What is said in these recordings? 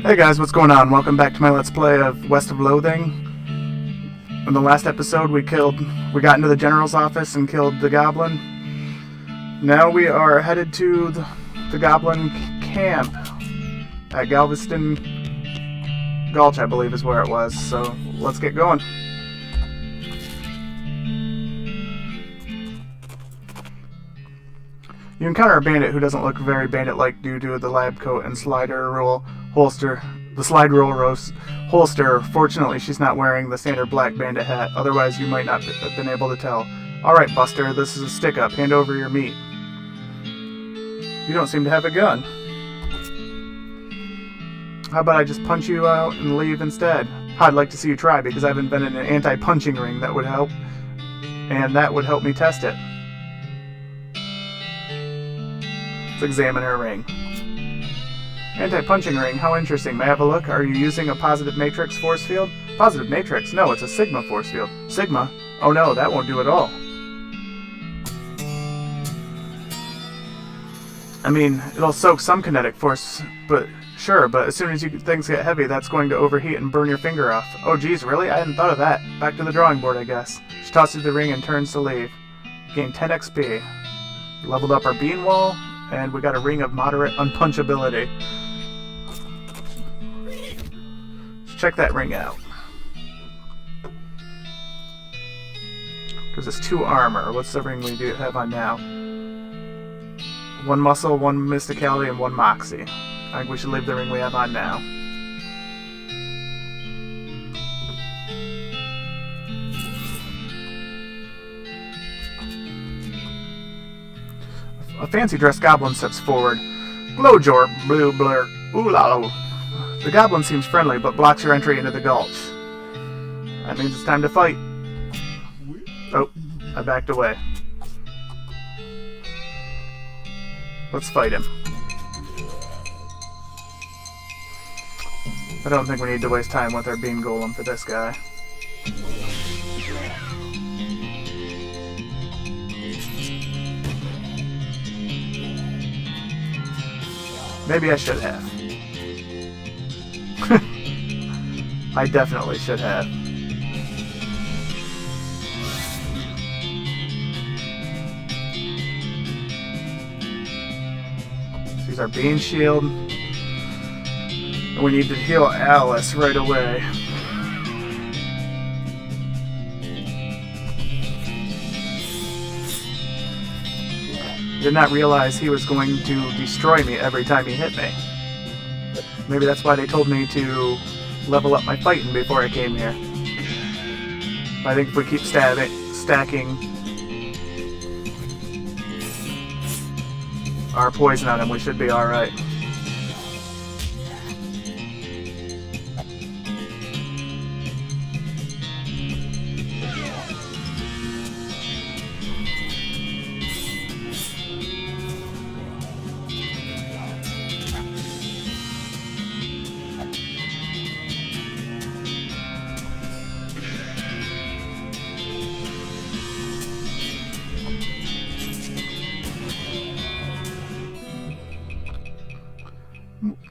Hey guys, what's going on? Welcome back to my Let's Play of West of Loathing. In the last episode we got into the general's office and killed the goblin. Now we are headed to the goblin camp at Galveston Gulch, I believe is where it was, so let's get going. You encounter a bandit who doesn't look very bandit-like due to the lab coat and slide rule holster. Fortunately, she's not wearing the standard black bandit hat, otherwise you might not have been able to tell. Alright, Buster, this is a stick-up. Hand over your meat. You don't seem to have a gun. How about I just punch you out and leave instead? I'd like to see you try, because I've invented an anti-punching ring that would help, and that would help me test it. Let's examine her ring. Anti-punching ring, how interesting. May I have a look? Are you using a positive matrix force field? Positive matrix? No, it's a sigma force field. Sigma? Oh no, that won't do at all. I mean, it'll soak some kinetic force, but sure, but as soon as things get heavy, that's going to overheat and burn your finger off. Oh geez, really? I hadn't thought of that. Back to the drawing board, I guess. She tosses the ring and turns to leave. Gain 10 XP. Leveled up our bean wall, and we got a ring of moderate unpunchability. Check that ring out. Gives us 2 armor. What's the ring we do have on now? 1 muscle, 1 mysticality, and 1 moxie. I think we should leave the ring we have on now. A fancy-dressed goblin steps forward. Glowjor, blue blur, ooh-la-lo. The goblin seems friendly, but blocks your entry into the gulch. That means it's time to fight. Oh, I backed away. Let's fight him. I don't think we need to waste time with our beam golem for this guy. Maybe I should have. I definitely should have. Let's use our bean shield. And we need to heal Alice right away. Did not realize he was going to destroy me every time he hit me. Maybe that's why they told me to level up my fighting before I came here. I think if we keep stacking our poison on him, we should be alright.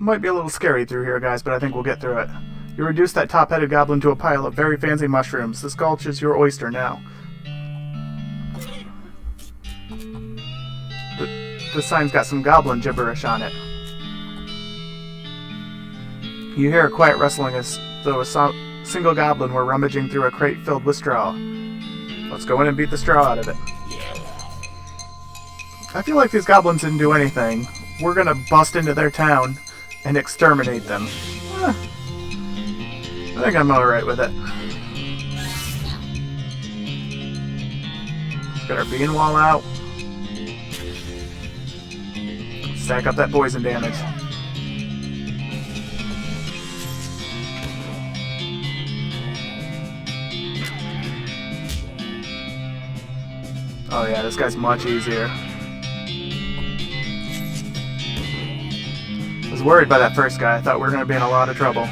Might be a little scary through here, guys, but I think we'll get through it. You reduce that top-headed goblin to a pile of very fancy mushrooms. This gulch is your oyster now. This sign's got some goblin gibberish on it. You hear a quiet rustling as though a single goblin were rummaging through a crate filled with straw. Let's go in and beat the straw out of it. I feel like these goblins didn't do anything. We're gonna bust into their town and exterminate them. I think I'm alright with it. Let's get our bean wall out. Stack up that poison damage. Oh yeah, this guy's much easier. I was worried by that first guy. I thought we were going to be in a lot of trouble.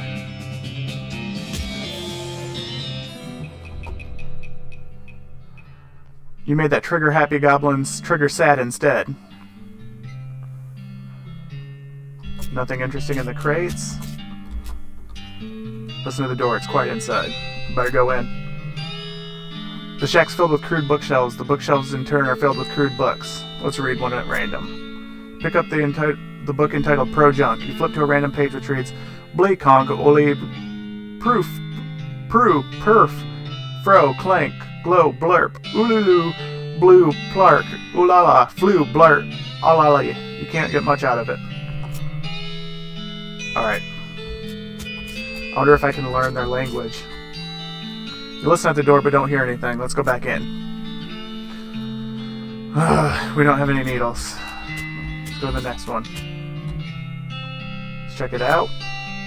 You made that trigger-happy goblins trigger-sad instead. Nothing interesting in the crates. Listen to the door, it's quiet inside. Better go in. The shack's filled with crude bookshelves. The bookshelves in turn are filled with crude books. Let's read one at random. Pick up the book entitled Pro Junk. You flip to a random page which reads, Bleak honk, oli, proof, perf, fro, clank, glow, blurp, ululu, blue, plark, ulala, flu, blurt, alali. You can't get much out of it. Alright. I wonder if I can learn their language. You listen at the door but don't hear anything. Let's go back in. We don't have any needles. Let's go to the next one. Let's check it out.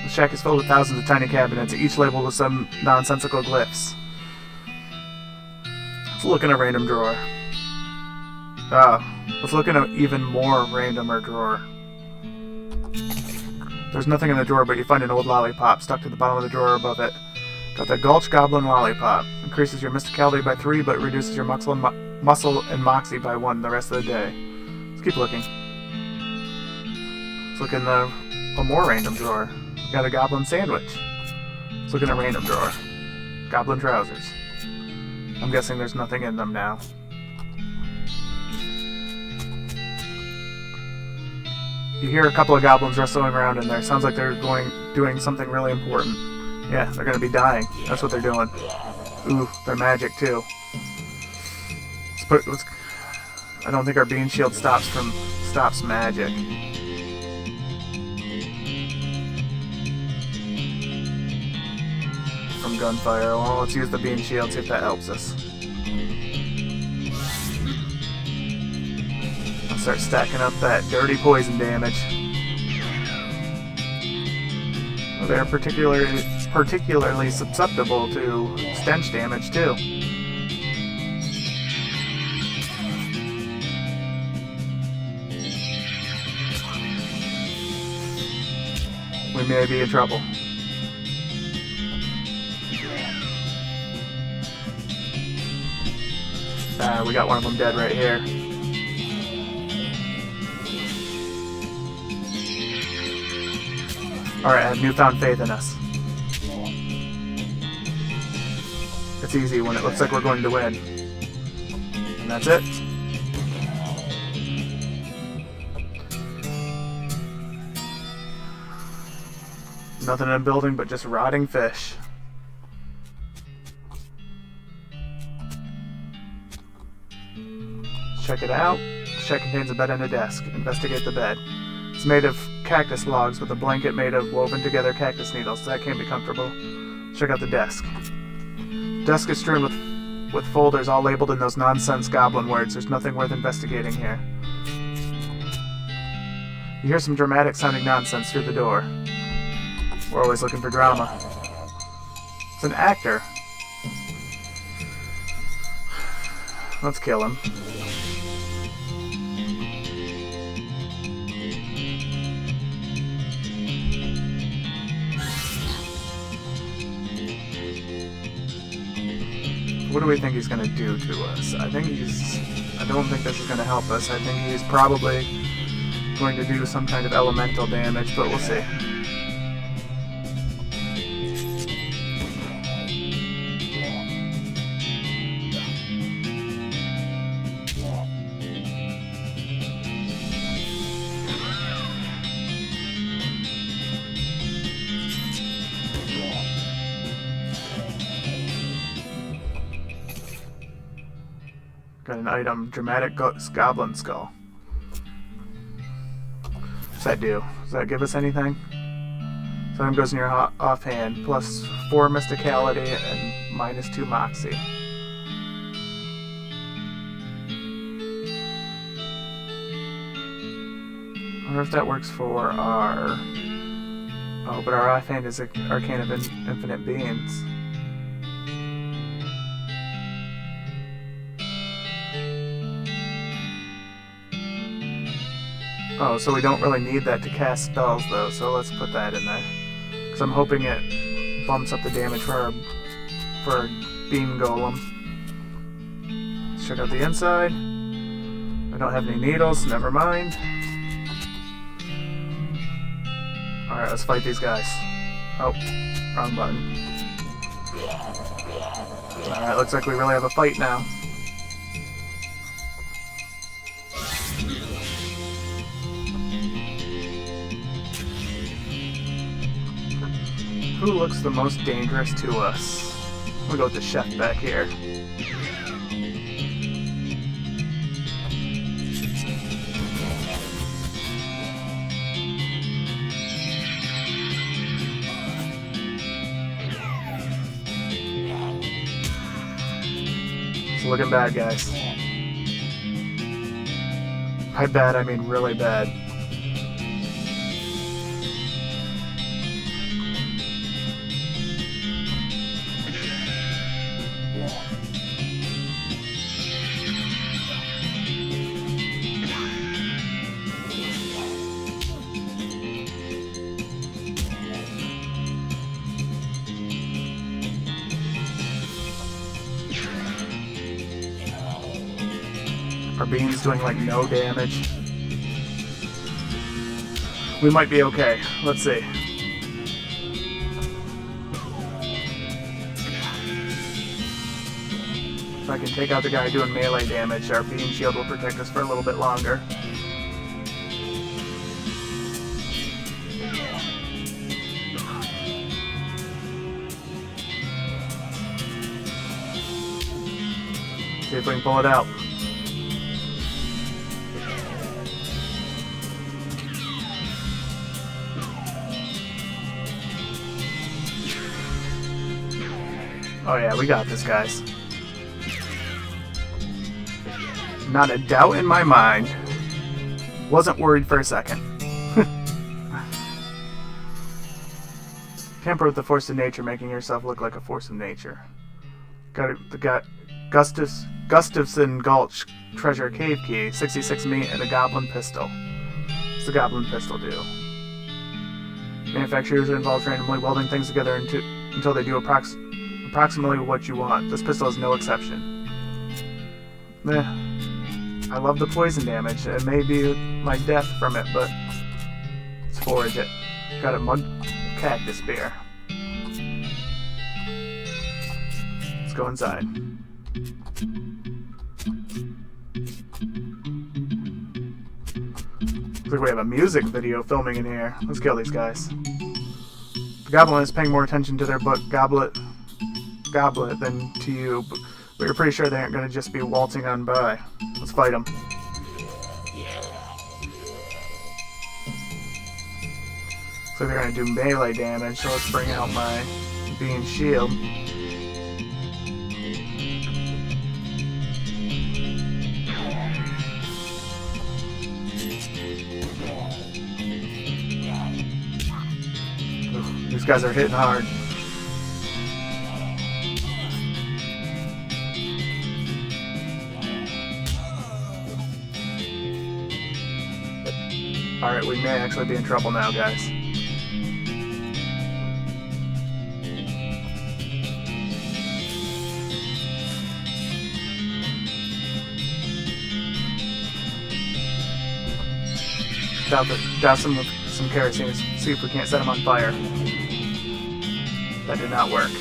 The shack is filled with thousands of tiny cabinets, each labeled with some nonsensical glyphs. Let's look in a random drawer. Let's look in an even more randomer drawer. There's nothing in the drawer, but you find an old lollipop stuck to the bottom of the drawer above it. Got the Gulch Goblin Lollipop. Increases your mysticality by 3, but reduces your muscle and moxie by 1 the rest of the day. Let's keep looking. Let's look in a more random drawer. Got a Goblin Sandwich. Let's look in a random drawer. Goblin Trousers. I'm guessing there's nothing in them now. You hear a couple of goblins wrestling around in there. Sounds like they're doing something really important. Yeah, they're gonna be dying. That's what they're doing. Ooh, they're magic too. I don't think our bean shield stops magic. From gunfire. Well, let's use the bean shield, see if that helps us. I'll start stacking up that dirty poison damage. Well, they're particularly susceptible to stench damage too. We may be in trouble. We got one of them dead right here. Alright, I have newfound faith in us. It's easy when it looks like we're going to win. And that's it. Nothing in the building but just rotting fish. Check it out. The shack contains a bed and a desk. Investigate the bed. It's made of cactus logs with a blanket made of woven together cactus needles. That can't be comfortable. Check out the desk. The desk is strewn with folders all labeled in those nonsense goblin words. There's nothing worth investigating here. You hear some dramatic sounding nonsense through the door. We're always looking for drama. It's an actor. Let's kill him. What do we think he's going to do to us? I don't think this is going to help us. I think he's probably going to do some kind of elemental damage, but we'll see. Got an item, dramatic goblin skull. What's that do? Does that give us anything? So item goes in your offhand, plus 4 mysticality and minus 2 moxie. I wonder if that works for our... Oh, but our offhand is an arcane of infinite beings. Oh, so we don't really need that to cast spells, though, so let's put that in there. Because I'm hoping it bumps up the damage for our beam golem. Let's check out the inside. I don't have any needles, never mind. Alright, let's fight these guys. Oh. Wrong button. Alright, looks like we really have a fight now. Who looks the most dangerous to us? We'll go with the chef back here. It's looking bad, guys. By bad, I mean really bad. Our bean's doing like no damage. We might be okay. Let's see. If I can take out the guy doing melee damage, our bean shield will protect us for a little bit longer. See if we can pull it out. Oh yeah, we got this, guys. Not a doubt in my mind. Wasn't worried for a second. Tamper with the force of nature, making yourself look like a force of nature. Got Gustafson Gulch treasure cave key, 66 meat, and a goblin pistol. What's the goblin pistol do? Manufacturers involves randomly welding things together until they do approximately what you want. This pistol is no exception. Meh. I love the poison damage. It may be my death from it, but let's forage it. Got a mud cactus spear. Let's go inside. Looks like we have a music video filming in here. Let's kill these guys. The goblin is paying more attention to their book goblet than to you, but we're pretty sure they aren't going to just be waltzing on by. Let's fight them. So they're going to do melee damage, so let's bring out my beam shield. Ugh, these guys are hitting hard. Alright, we may actually be in trouble now, guys. Douse them with some kerosene, see if we can't set them on fire. That did not work.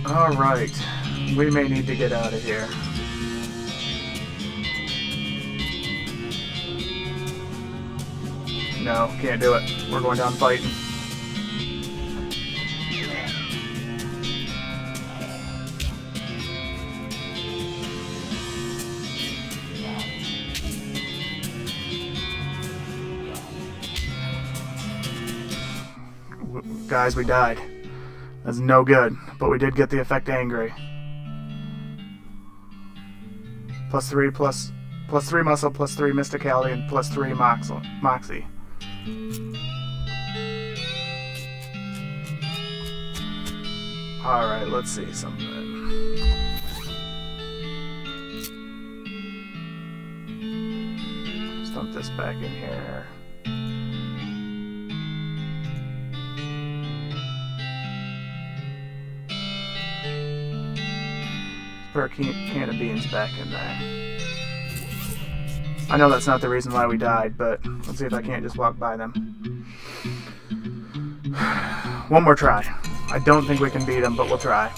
Alright, we may need to get out of here. No, can't do it. We're going down fighting. Guys, we died. That's no good, but we did get the effect angry. +3 +3 muscle, +3 mysticality, and +3 moxie. Alright, let's see something. Let's dump this back in here. Put our can of beans back in there. I know that's not the reason why we died, but let's see if I can't just walk by them. One more try. I don't think we can beat them, but we'll try.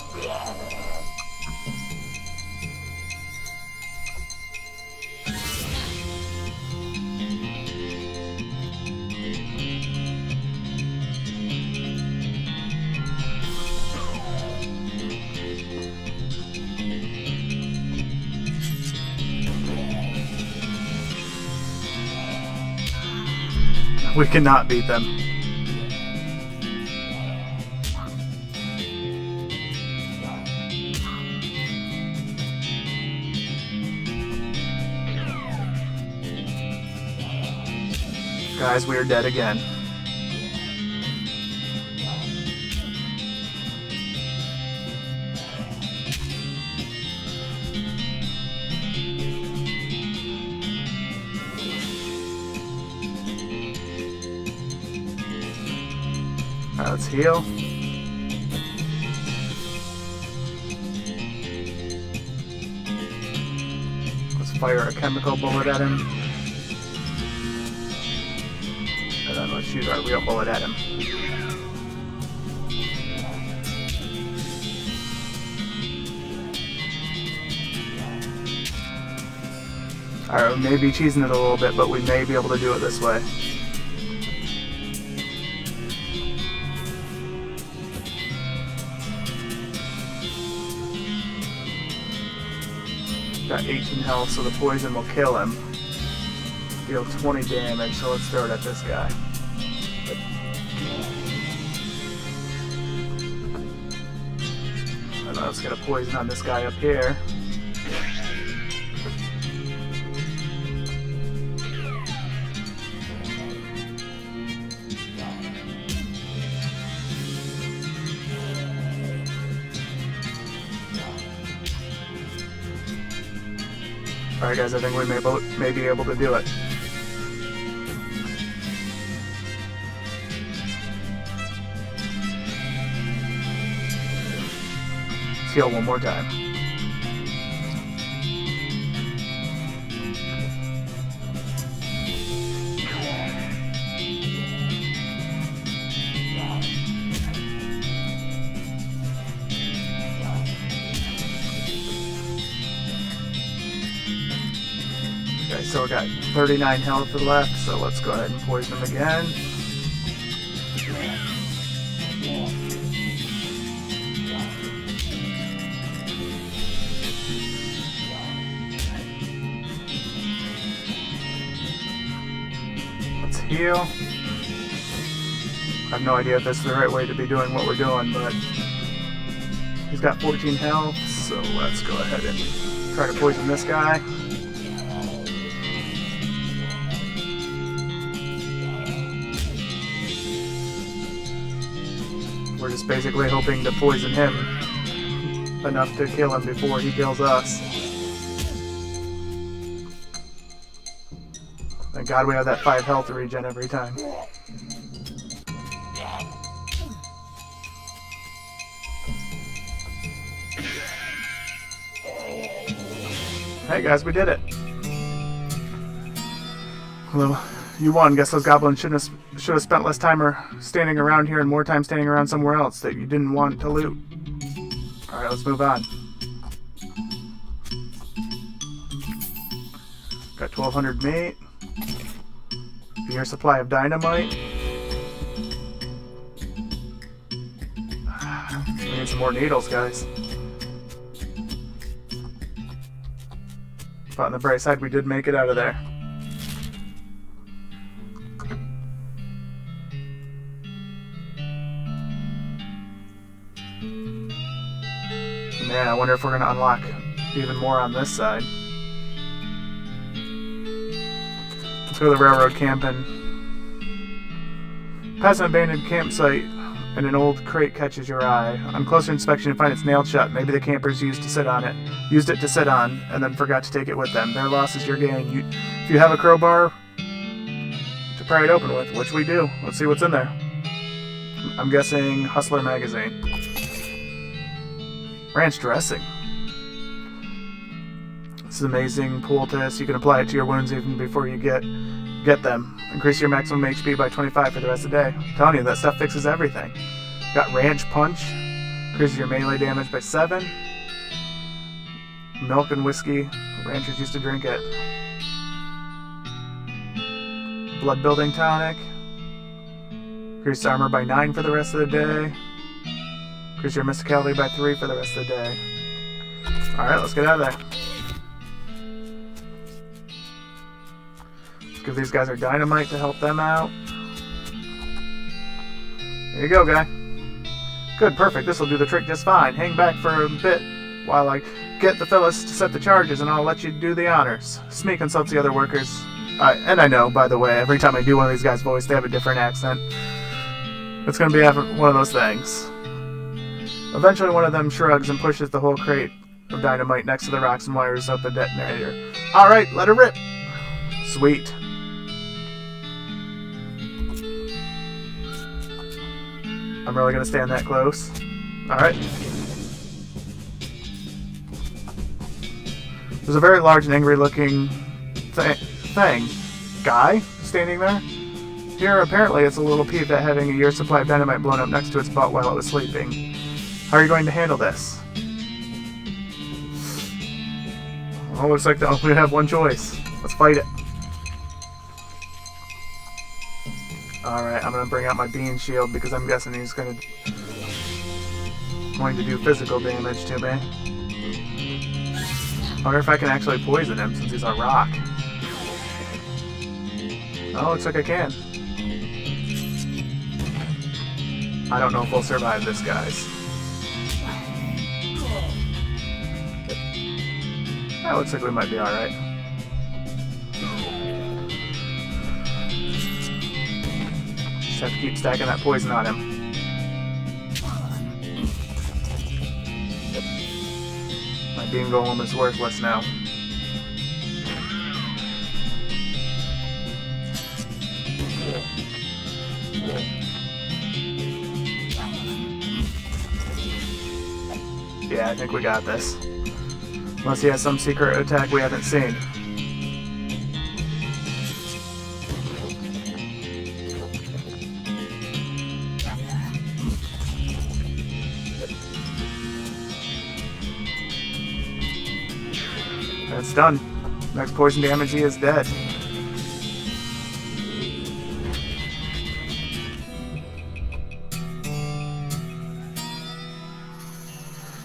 We cannot beat them. Guys, we are dead again. Alright, let's heal. Let's fire a chemical bullet at him. And then let's shoot our real bullet at him. Alright, we may be cheesing it a little bit, but we may be able to do it this way. Got 18 health, so the poison will kill him. Deal 20 damage, so let's throw it at this guy. And let's get a poison on this guy up here. Alright guys, I think we may be able to do it. Let's heal one more time. Okay, so we got 39 health left, so let's go ahead and poison him again. Let's heal. I have no idea if that's the right way to be doing what we're doing, but he's got 14 health, so let's go ahead and try to poison this guy. We're just basically hoping to poison him enough to kill him before he kills us. Thank God we have that 5 health to regen every time. Hey guys, we did it! Well, you won. Guess those goblins should have spent less time standing around here and more time standing around somewhere else that you didn't want to loot. Alright, let's move on. Got 1200 meat. A year supply of dynamite. We need some more needles, guys. But on the bright side, we did make it out of there. Man, I wonder if we're going to unlock even more on this side. Let's go to the railroad camping. Pass an abandoned campsite and an old crate catches your eye. On closer inspection, you find it's nailed shut. Maybe the campers used it to sit on, and then forgot to take it with them. Their loss is your gain. If you have a crowbar to pry it open with, which we do. Let's see what's in there. I'm guessing Hustler magazine. Ranch dressing. This is amazing poultice. You can apply it to your wounds even before you get them. Increase your maximum HP by 25 for the rest of the day. I'm telling you, that stuff fixes everything. Got Ranch Punch. Increases your melee damage by 7. Milk and whiskey. Ranchers used to drink it. Blood Building Tonic. Increase armor by 9 for the rest of the day. Increase your mysticality by 3 for the rest of the day. Alright, let's get out of there. Let's give these guys our dynamite to help them out. There you go, guy. Good, perfect. This will do the trick just fine. Hang back for a bit while I get the Phyllis to set the charges, and I'll let you do the honors. Smee consults the other workers. And I know, by the way, every time I do one of these guys' voice, they have a different accent. It's going to be one of those things. Eventually, one of them shrugs and pushes the whole crate of dynamite next to the rocks and wires up the detonator. Alright, let her rip! Sweet. I'm really going to stand that close. Alright. There's a very large and angry looking guy standing there. Here, apparently, it's a little peeved at having a year's supply of dynamite blown up next to its butt while it was sleeping. How are you going to handle this? Well, looks like we have one choice. Let's fight it. Alright, I'm going to bring out my bean shield because I'm guessing he's going to do physical damage to me. I wonder if I can actually poison him since he's a rock. Oh, looks like I can. I don't know if we'll survive this, guys. That looks like we might be alright. Just have to keep stacking that poison on him. My bean golem is worthless now. Yeah, I think we got this. Unless he has some secret attack we haven't seen. That's done. Next poison damage, he is dead.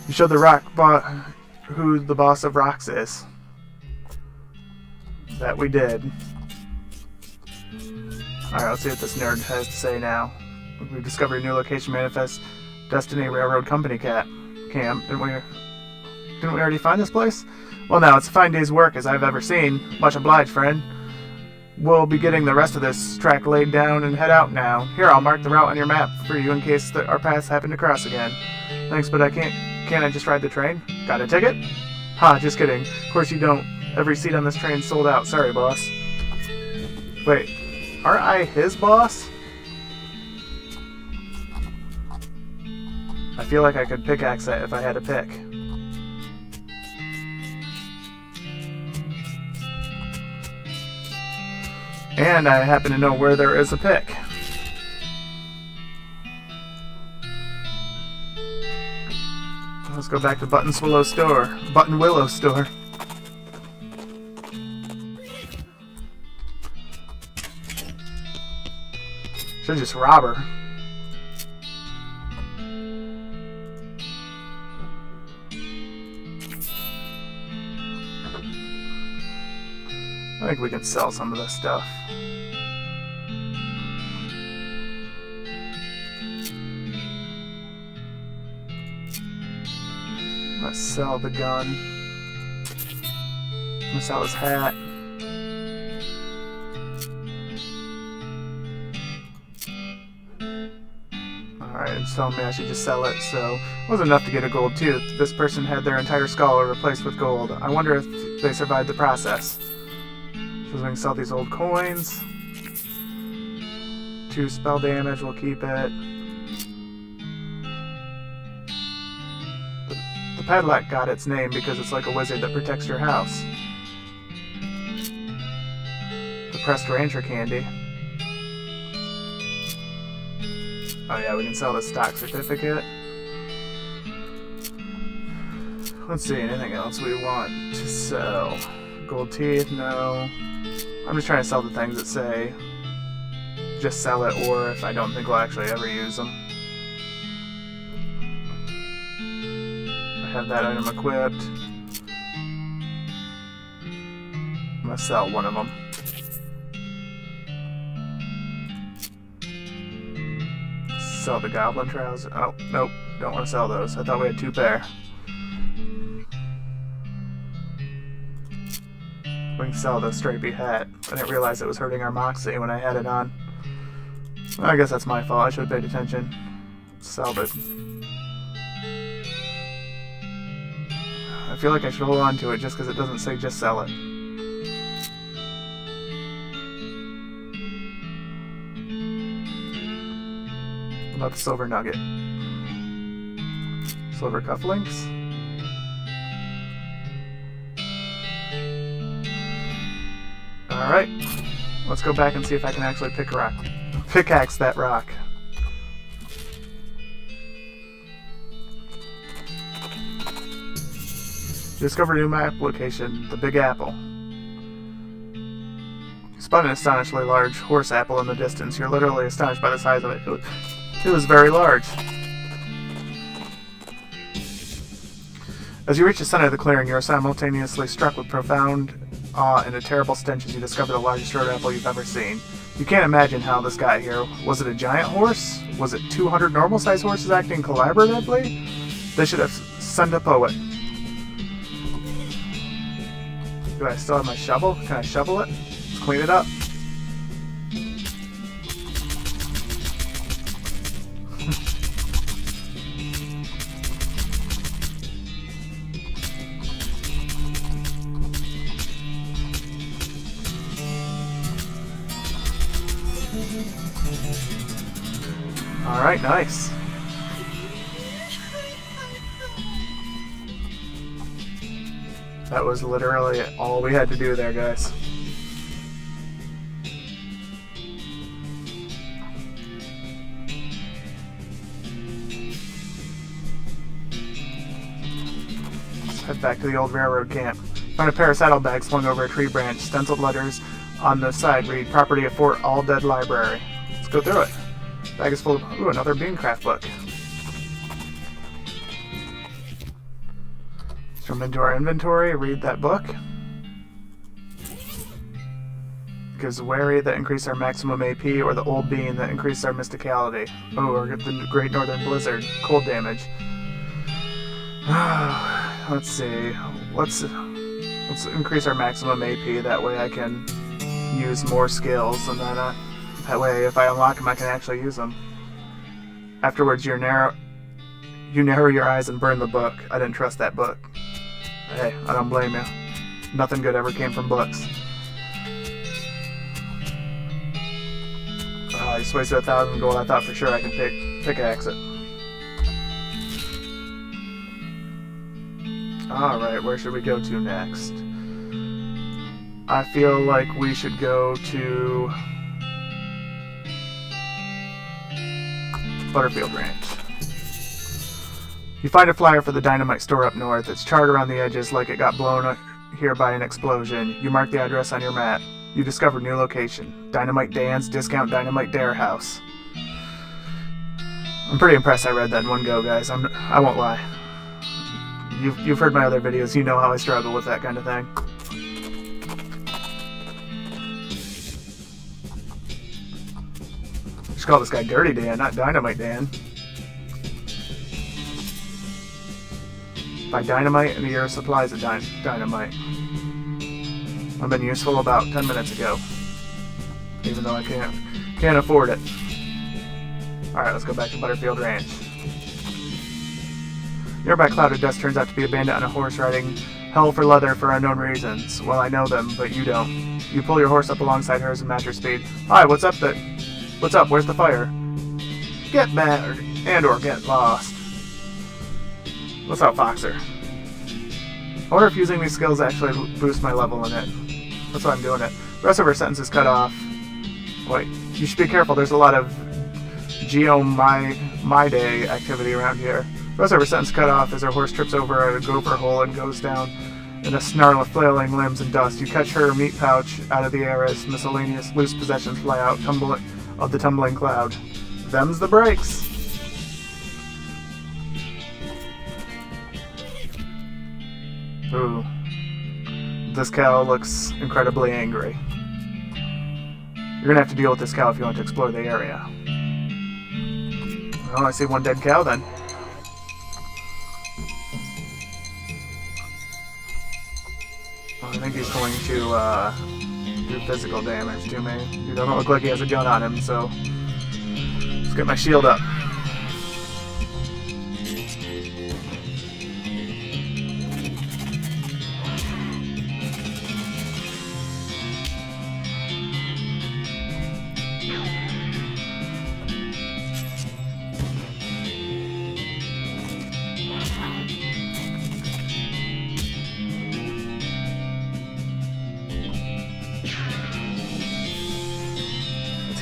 You showed the rock who the boss of rocks is. That we did. Alright, let's see what this nerd has to say now. We've discovered a new location manifest. Destiny Railroad Company camp. Didn't we already find this place? Well, now, it's a fine day's work as I've ever seen. Much obliged, friend. We'll be getting the rest of this track laid down and head out now. Here, I'll mark the route on your map for you in case our paths happen to cross again. Thanks, but I can't I just ride the train? Got a ticket? Ha, just kidding. Of course you don't. Every seat on this train's sold out. Sorry, boss. Wait, aren't I his boss? I feel like I could pickaxe that if I had a pick. And I happen to know where there is a pick. Let's go back to Button Willow store. Should just rob her. I think we can sell some of this stuff. Let's sell the gun. Let's sell his hat. Alright, it's telling me I should just sell it, so it wasn't enough to get a gold tooth. This person had their entire skull replaced with gold. I wonder if they survived the process. So we can sell these old coins. 2 spell damage, we'll keep it. The padlock got its name because it's like a wizard that protects your house. Depressed rancher candy. Oh yeah, we can sell the stock certificate. Let's see, anything else we want to sell? Gold teeth, no. I'm just trying to sell the things that say just sell it, or if I don't think we'll actually ever use them. I have that item equipped. I'm gonna sell one of them. Sell the goblin trousers. Oh, nope. Don't want to sell those. I thought we had 2 pair. We can sell the stripy hat. I didn't realize it was hurting our moxie when I had it on. Well, I guess that's my fault. I should have paid attention. Sell it. I feel like I should hold on to it just because it doesn't say just sell it. What about the silver nugget? Silver cufflinks? Alright. Let's go back and see if I can actually pickaxe that rock. Discover a new map location, the Big Apple. You spot an astonishingly large horse apple in the distance. You're literally astonished by the size of it. It was very large. As you reach the center of the clearing, you are simultaneously struck with profound awe and a terrible stench as you discover the largest road apple you've ever seen. You can't imagine how this got here. Was it a giant horse? Was it 200 normal-sized horses acting collaboratively? They should have sent a poet. Do I still have my shovel? Can I shovel it? Let's clean it up. Alright, nice. That was literally all we had to do there, guys. Let's head back to the old railroad camp. Find a pair of saddlebags slung over a tree branch. Stenciled letters on the side read, "Property of Fort All Dead Library." Let's go through it. Bag is full of... Ooh, another Beancraft book. Let's come into our inventory, read that book. Gives wary that increase our maximum AP, or the old bean that increases our mysticality. Oh, or the Great Northern Blizzard, cold damage. Let's see. Let's increase our maximum AP, that way I can use more skills, and then that way if I unlock them I can actually use them. Afterwards you narrow your eyes and burn the book. I didn't trust that book. Hey, I don't blame you. Nothing good ever came from books. I just wasted 1,000 gold. I thought for sure I could pickaxe it. Alright, where should we go to next? I feel like we should go to Butterfield Ranch. You find a flyer for the dynamite store up north. It's charred around the edges like it got blown here by an explosion. You mark the address on your map. You discover new location. Dynamite Dan's Discount Dynamite Dare House. I'm pretty impressed I read that in one go, guys. I won't lie. You've heard my other videos. You know how I struggle with that kind of thing. Just call this guy Dirty Dan, not Dynamite Dan. Buy dynamite and a year of supplies of dynamite. I've been useful about 10 minutes ago. Even though I can't afford it. Alright, let's go back to Butterfield Ranch. Nearby cloud of dust turns out to be a bandit on a horse riding hell for leather for unknown reasons. Well, I know them, but you don't. You pull your horse up alongside hers and match her speed. Hi, what's up? What's up? Where's the fire? Get mad or get lost. Let's outfox her. I wonder if using these skills actually boosts my level in it. That's why I'm doing it. The rest of her sentence is cut off. Wait, you should be careful. There's a lot of my day activity around here. The rest of her sentence cut off as her horse trips over a gopher hole and goes down in a snarl of flailing limbs and dust. You catch her meat pouch out of the air as miscellaneous loose possessions fly out of the tumbling cloud. Them's the breaks. Ooh. This cow looks incredibly angry. You're gonna have to deal with this cow if you want to explore the area. Oh, I see one dead cow then. Well, I think he's going to do physical damage to me. He doesn't look like he has a gun on him, so let's get my shield up.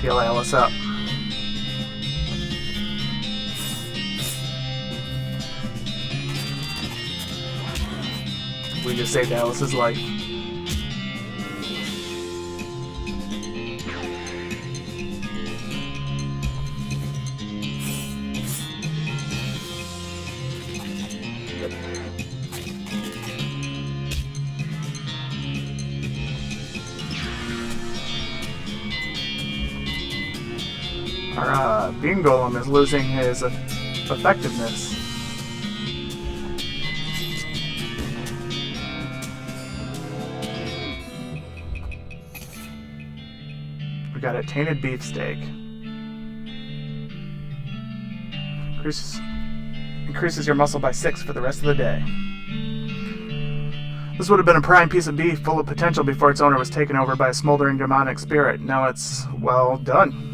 Heal Alice up. We just saved Alice's life. Our beam golem is losing his effectiveness. We got a tainted beefsteak. Increases your muscle by 6 for the rest of the day. This would have been a prime piece of beef full of potential before its owner was taken over by a smoldering demonic spirit. Now it's, well, done.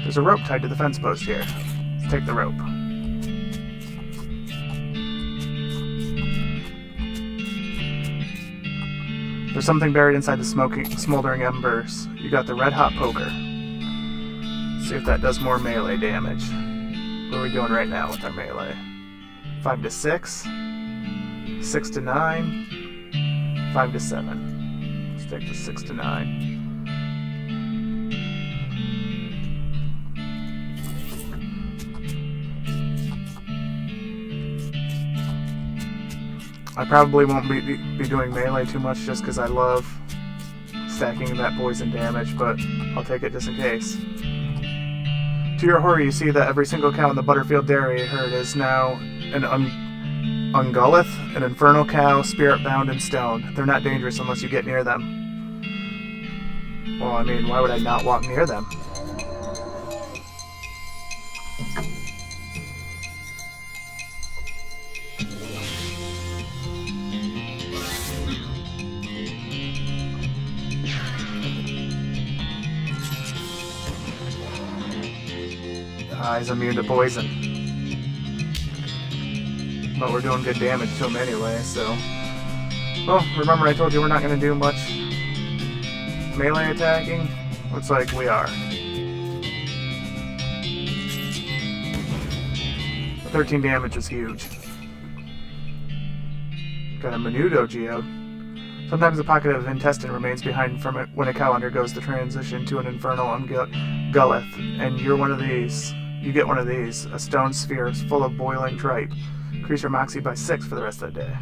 There's a rope tied to the fence post here. Let's take the rope. There's something buried inside the smoldering embers. You got the red-hot poker. Let's see if that does more melee damage. What are we doing right now with our melee? 5 to 6, 6 to 9, 5 to 7. Let's take the 6 to 9. I probably won't be doing melee too much just because I love stacking that poison damage, but I'll take it just in case. To your horror, you see that every single cow in the Butterfield Dairy herd is now an Ungulith, an infernal cow, spirit-bound in stone. They're not dangerous unless you get near them. Well, I mean, why would I not walk near them? He's immune to poison. But we're doing good damage to him anyway, so... Well, remember I told you we're not going to do much melee attacking? Looks like we are. 13 damage is huge. Got a Menudo geode. Sometimes a pocket of intestine remains behind from it when a cow undergoes the transition to an infernal Ungulith, and you're one of these. You get one of these, a stone sphere full of boiling tripe. Increase your moxie by 6 for the rest of the day.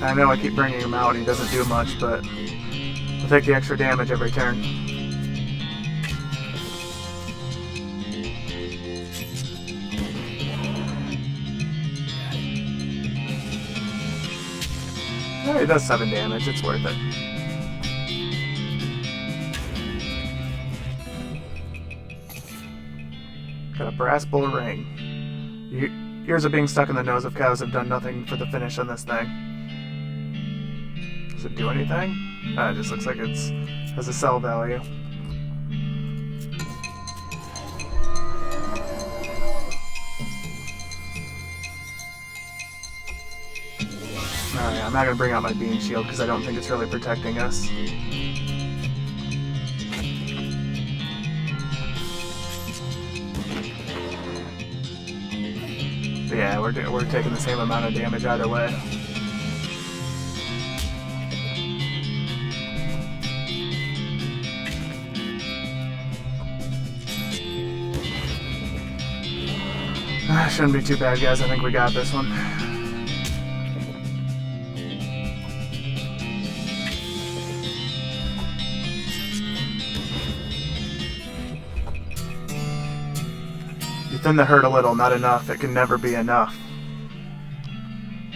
I know I keep bringing him out and he doesn't do much, but I'll take the extra damage every turn. It does 7 damage, it's worth it. Got a brass bull ring. Years of being stuck in the nose of cows have done nothing for the finish on this thing. Does it do anything? It just looks like it has a sell value. Alright, I'm not going to bring out my beam shield because I don't think it's really protecting us. But yeah, we're taking the same amount of damage either way. Shouldn't be too bad, guys. I think we got this one. You thin the herd a little, not enough. It can never be enough.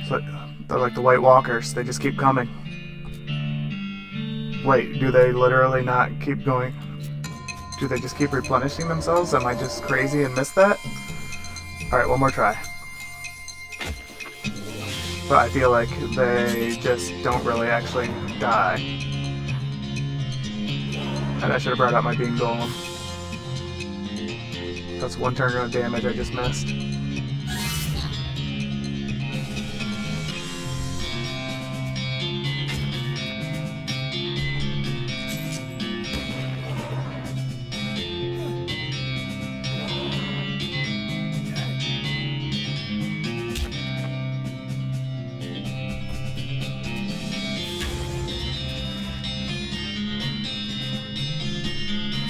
So they're like the White Walkers. They just keep coming. Wait, do they literally not keep going? Do they just keep replenishing themselves? Am I just crazy and missed that? Alright, one more try. But I feel like they just don't really actually die. And I should have brought out my beam golem. That's one turn of damage I just missed.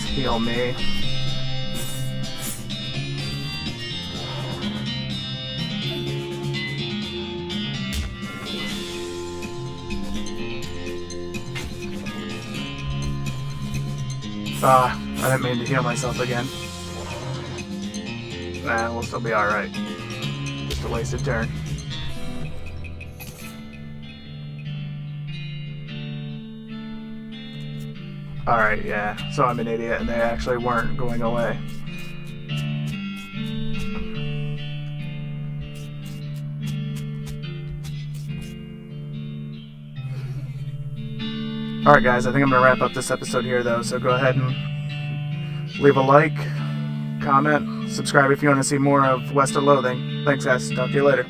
Heal me. I didn't mean to heal myself again. Nah, we'll still be alright. Just a wasted turn. Alright, yeah. So I'm an idiot and they actually weren't going away. Alright guys, I think I'm going to wrap up this episode here though, so go ahead and leave a like, comment, subscribe if you want to see more of West of Loathing. Thanks guys, talk to you later.